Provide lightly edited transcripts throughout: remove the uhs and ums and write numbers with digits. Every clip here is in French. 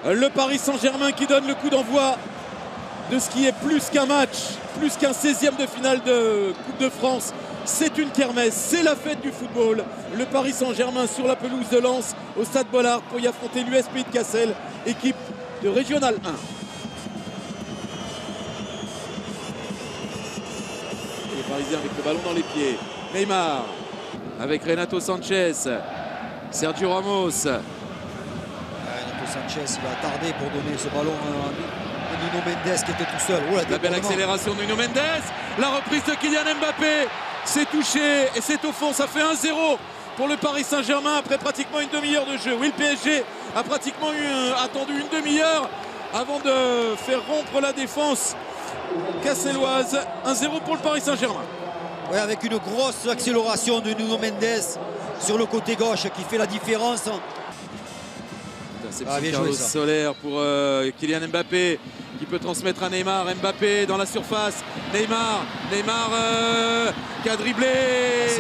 Le Paris Saint-Germain qui donne le coup d'envoi de ce qui est plus qu'un match, plus qu'un 16e de finale de Coupe de France. C'est une kermesse, c'est la fête du football. Le Paris Saint-Germain sur la pelouse de Lens au Stade Bollard pour y affronter l'US Pays de Cassel, équipe de Régional 1. Les Parisiens avec le ballon dans les pieds. Neymar avec Renato Sanchez, Sergio Ramos. Renato Sanchez, il va tarder pour donner ce ballon à Nuno Mendes qui était tout seul. Oh, la belle accélération de Nuno Mendes. La reprise de Kylian Mbappé. C'est touché et c'est au fond. Ça fait 1-0 pour le Paris Saint-Germain après pratiquement une demi-heure de jeu. Oui, le PSG a pratiquement attendu une demi-heure avant de faire rompre la défense casselloise. 1-0 pour le Paris Saint-Germain. Oui, avec une grosse accélération de Nuno Mendes sur le côté gauche qui fait la différence. C'est Carlos Soler pour Kylian Mbappé qui peut transmettre à Neymar. Mbappé dans la surface. Neymar qui a dribblé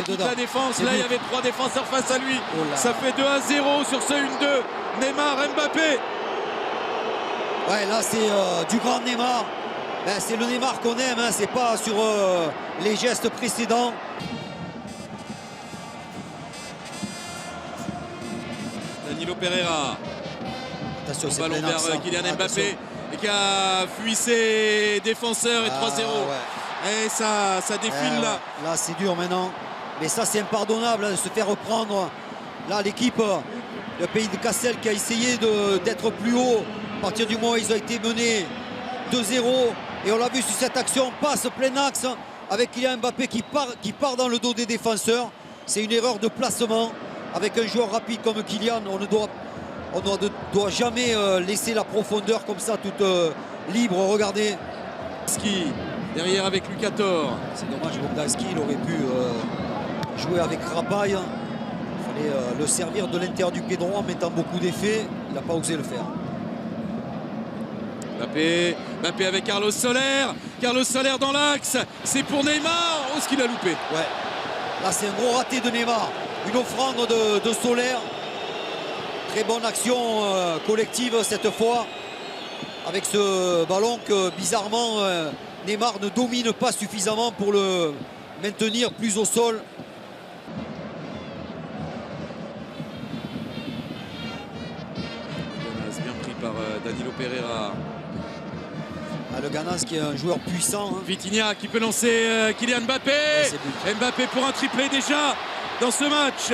toute la défense. Là, il y avait 3 défenseurs face à lui. Ça fait 2-0 sur ce 1-2. Neymar, Mbappé. Ouais, là, c'est du grand Neymar. Ben, c'est le Neymar qu'on aime, hein. C'est pas sur les gestes précédents. Danilo Pereira. Attention, c'est ballon vers Kylian Mbappé et qui a fui ses défenseurs et 3-0. Ouais. Et ça défile là. Là, c'est dur maintenant. Mais ça, c'est impardonnable hein, de se faire reprendre. Là, l'équipe, le Pays de Cassel qui a essayé d'être plus haut à partir du moment où ils ont été menés 2-0. Et on l'a vu sur cette action, passe plein axe avec Kylian Mbappé qui part dans le dos des défenseurs. C'est une erreur de placement. Avec un joueur rapide comme Kylian, on ne doit jamais laisser la profondeur comme ça toute libre. Regardez. Ski derrière avec Lucator. C'est dommage, Bogdanski, il aurait pu jouer avec Rapaille. Il fallait le servir de l'intérieur du pied droit en mettant beaucoup d'effets. Il n'a pas osé le faire. Mbappé avec Carlos Soler. Carlos Soler dans l'axe. C'est pour Neymar. Oh, ce qu'il a loupé. Ouais. Là, c'est un gros raté de Neymar. Une offrande de Soler. Très bonne action collective cette fois. Avec ce ballon que bizarrement Neymar ne domine pas suffisamment pour le maintenir plus au sol. Bien pris par Danilo Pereira. Le Ganas qui est un joueur puissant. Hein. Vitinha qui peut lancer Kylian Mbappé. Ouais, Mbappé pour un triplé déjà dans ce match.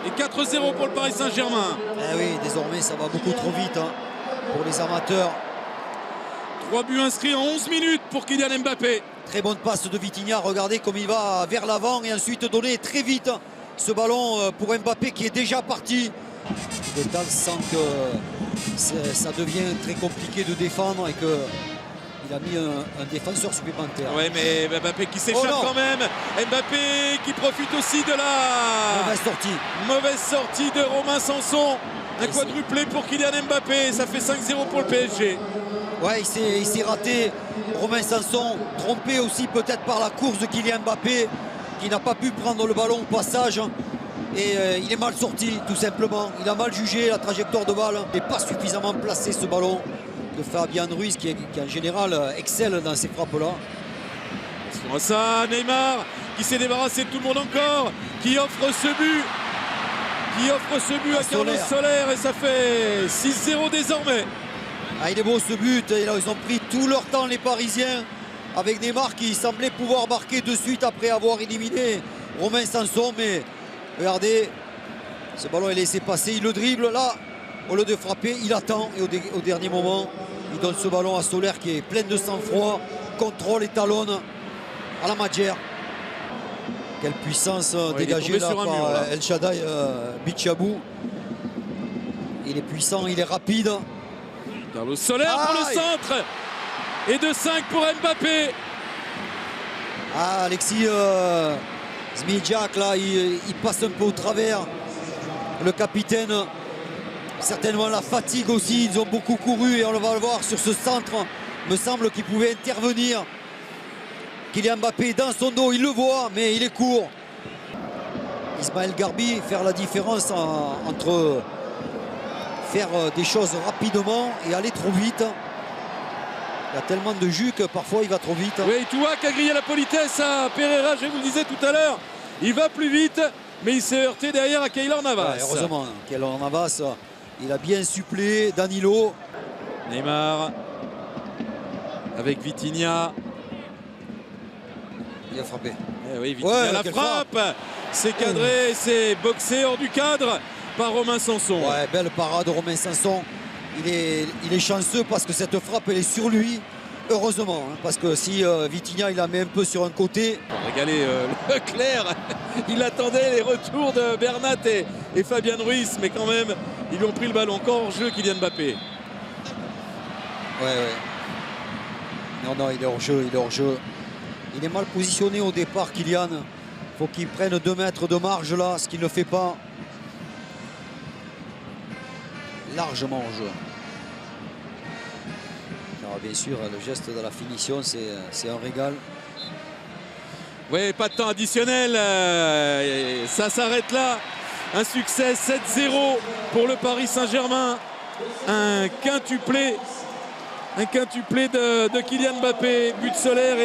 Et 4-0 pour le Paris Saint-Germain. Eh oui, désormais ça va beaucoup trop vite hein, pour les amateurs. 3 buts inscrits en 11 minutes pour Kylian Mbappé. Très bonne passe de Vitinha. Regardez comme il va vers l'avant et ensuite donner très vite ce ballon pour Mbappé qui est déjà parti. Le temps sent que ça devient très compliqué de défendre et qu'il a mis un défenseur supplémentaire. Oui, mais Mbappé qui s'échappe quand même. Mbappé qui profite aussi de la mauvaise sortie de Romain Sanson. Un quadruplé pour Kylian Mbappé. Ça fait 5-0 pour le PSG. Ouais, il s'est raté. Romain Sanson, trompé aussi peut-être par la course de Kylian Mbappé, qui n'a pas pu prendre le ballon au passage. Et il est mal sorti tout simplement. Il a mal jugé la trajectoire de balle. Il n'est pas suffisamment placé ce ballon de Fabian Ruiz qui en général excelle dans ces frappes-là. Ça, Neymar qui s'est débarrassé de tout le monde encore, qui offre ce but. À Carlos Soler et ça fait 6-0 désormais. Ah, il est beau ce but. Ils ont pris tout leur temps les Parisiens avec Neymar qui semblait pouvoir marquer de suite après avoir éliminé Romain Sanson. Mais regardez, ce ballon est laissé passer, il le dribble là, au lieu de frapper, il attend et au dernier moment, il donne ce ballon à Soler qui est plein de sang-froid, contrôle et talonne à la Madjer. Quelle puissance dégagée là par El Shaddai Bichabou. Il est puissant, il est rapide. Carlos Soler pour le centre et de 5 pour Mbappé. Ah, Alexis Zmijak là, il passe un peu au travers. Le capitaine, certainement la fatigue aussi, ils ont beaucoup couru et on va le voir sur ce centre. Me semble qu'il pouvait intervenir. Kylian Mbappé dans son dos, il le voit, mais il est court. Ismaël Garbi faire la différence entre faire des choses rapidement et aller trop vite. Il y a tellement de jus que parfois il va trop vite. Oui, Touac a grillé la politesse à Pereira, je vous le disais tout à l'heure. Il va plus vite, mais il s'est heurté derrière à Keylor Navas. Ouais, heureusement, Keylor Navas, il a bien supplé Danilo. Neymar avec Vitinha. Il a frappé. Eh oui, Vitinha la frappe. C'est cadré, c'est boxé hors du cadre par Romain Sanson. Ouais, belle parade de Romain Sanson. Il est chanceux parce que cette frappe elle est sur lui. Heureusement, hein, parce que si Vitinha il la met un peu sur un côté. Régalé Leclerc, il attendait les retours de Bernat et Fabien Ruiz, mais quand même, ils lui ont pris le ballon. Encore hors jeu, Kylian Mbappé. Ouais. Non, il est hors jeu, Il est mal positionné au départ, Kylian. Il faut qu'il prenne 2 mètres de marge là, ce qu'il ne fait pas. Largement en jeu. Alors, bien sûr, le geste de la finition, c'est un régal. Oui, pas de temps additionnel. Ça s'arrête là. Un succès 7-0 pour le Paris Saint-Germain. Un quintuplé de Kylian Mbappé, but solaire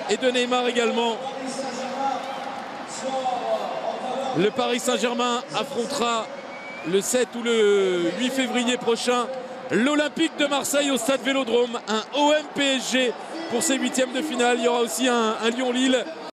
et de Neymar également. Le Paris Saint-Germain affrontera le 7 ou le 8 février prochain l'Olympique de Marseille au stade Vélodrome. Un OM PSG pour ces 8e de finale. Il y aura aussi un Lyon-Lille.